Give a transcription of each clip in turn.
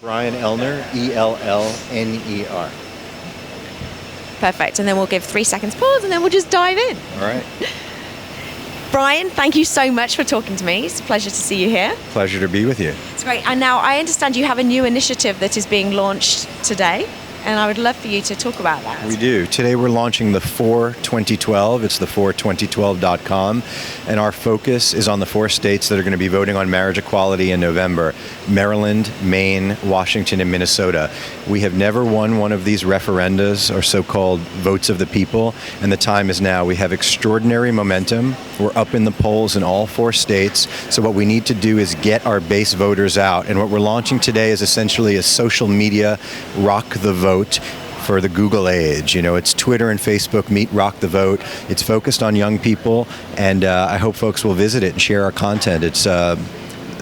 Brian Ellner, Ellner. Perfect. And then we'll give 3 seconds pause and then we'll just dive in. All right. Brian, thank you so much for talking to me. It's a pleasure to see you here. Pleasure to be with you. It's great. And now I understand you have a new initiative that is being launched today, and I would love for you to talk about that. We do. Today we're launching the 4 2012. It's the 42012.com, and our focus is on the 4 states that are going to be voting on marriage equality in November: Maryland, Maine, Washington, and Minnesota. We have never won one of these referendas, or so-called votes of the people, and the time is now. We have extraordinary momentum. We're up in the polls in all 4 states, so what we need to do is get our base voters out, and what we're launching today is essentially a social media rock the vote for the Google age. You know, it's Twitter and Facebook meet Rock the Vote. It's focused on young people, and I hope folks will visit it and share our content. It's the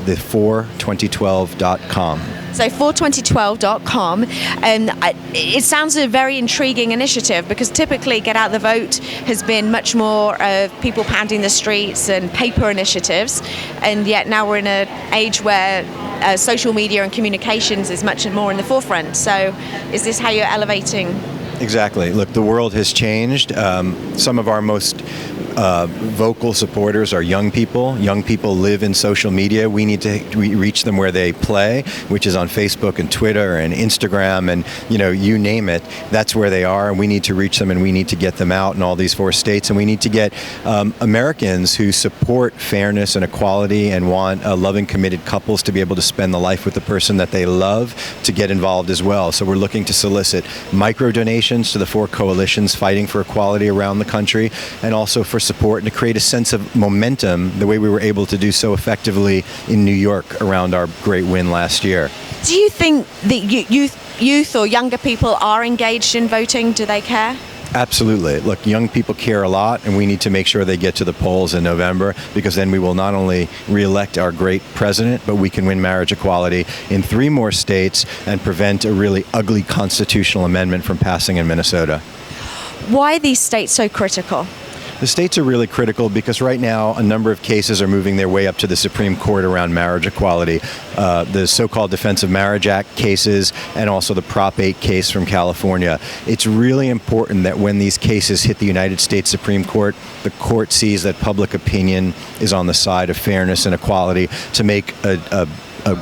42012.com. So 42012.com, and it sounds a very intriguing initiative, because typically Get Out the Vote has been much more of people pounding the streets and paper initiatives, and yet now we're in an age where social media and communications is much more in the forefront. So is this how you're elevating? Exactly. Look, the world has changed. Some of our most vocal supporters are young people. Young people live in social media. We need to reach them where they play, which is on Facebook and Twitter and Instagram and, you name it. That's where they are, and we need to reach them, and we need to get them out in all these 4 states, and we need to get Americans who support fairness and equality and want loving, committed couples to be able to spend the life with the person that they love to get involved as well. So we're looking to solicit micro donations to the 4 coalitions fighting for equality around the country, and also for support and to create a sense of momentum the way we were able to do so effectively in New York around our great win last year. Do you think that youth or younger people are engaged in voting? Do they care? Absolutely. Look, young people care a lot, and we need to make sure they get to the polls in November, because then we will not only re-elect our great president, but we can win marriage equality in 3 more states and prevent a really ugly constitutional amendment from passing in Minnesota. Why are these states so critical? The states are really critical because right now a number of cases are moving their way up to the Supreme Court around marriage equality. The so-called Defense of Marriage Act cases, and also the Prop 8 case from California. It's really important that when these cases hit the United States Supreme Court, the court sees that public opinion is on the side of fairness and equality to make a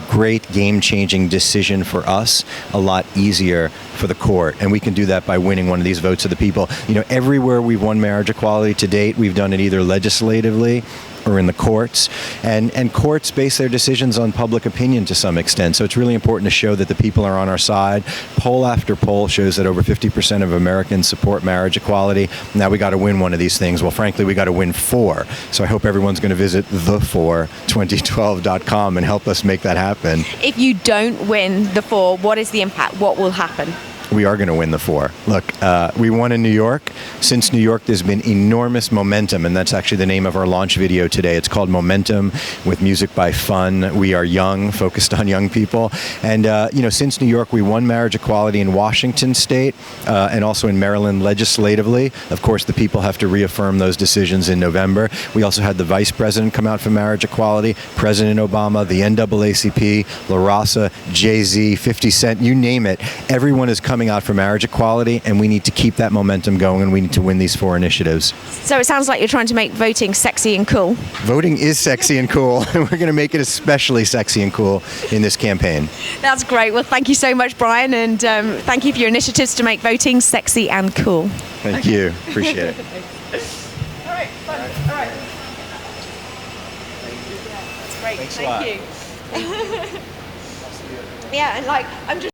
great game-changing decision for us a lot easier for the court, and we can do that by winning one of these votes of the people. Everywhere we've won marriage equality to date, we've done it either legislatively or in the courts, and courts base their decisions on public opinion to some extent. So it's really important to show that the people are on our side. Poll after poll shows that over 50% of Americans support marriage equality. Now we got to win one of these things. Well, frankly, we got to win 4. So I hope everyone's going to visit the42012.com and help us make that happen. If you don't win the 4, what is the impact? What will happen? We are going to win the 4. Look, we won in New York. Since New York, there's been enormous momentum, and that's actually the name of our launch video today. It's called Momentum, with music by Fun. We are young, focused on young people. And, since New York, we won marriage equality in Washington State and also in Maryland legislatively. Of course, the people have to reaffirm those decisions in November. We also had the vice president come out for marriage equality, President Obama, the NAACP, La Raza, Jay-Z, 50 Cent, you name it. Everyone is coming out for marriage equality, and we need to keep that momentum going, and we need to win these 4 initiatives. So it sounds like you're trying to make voting sexy and cool. Voting is sexy and cool, and we're going to make it especially sexy and cool in this campaign. That's great. Well, thank you so much, Brian, and thank you for your initiatives to make voting sexy and cool. Thank you. Appreciate it. All right, fun. All right. That's great. Thanks Thank you. Yeah, and I'm just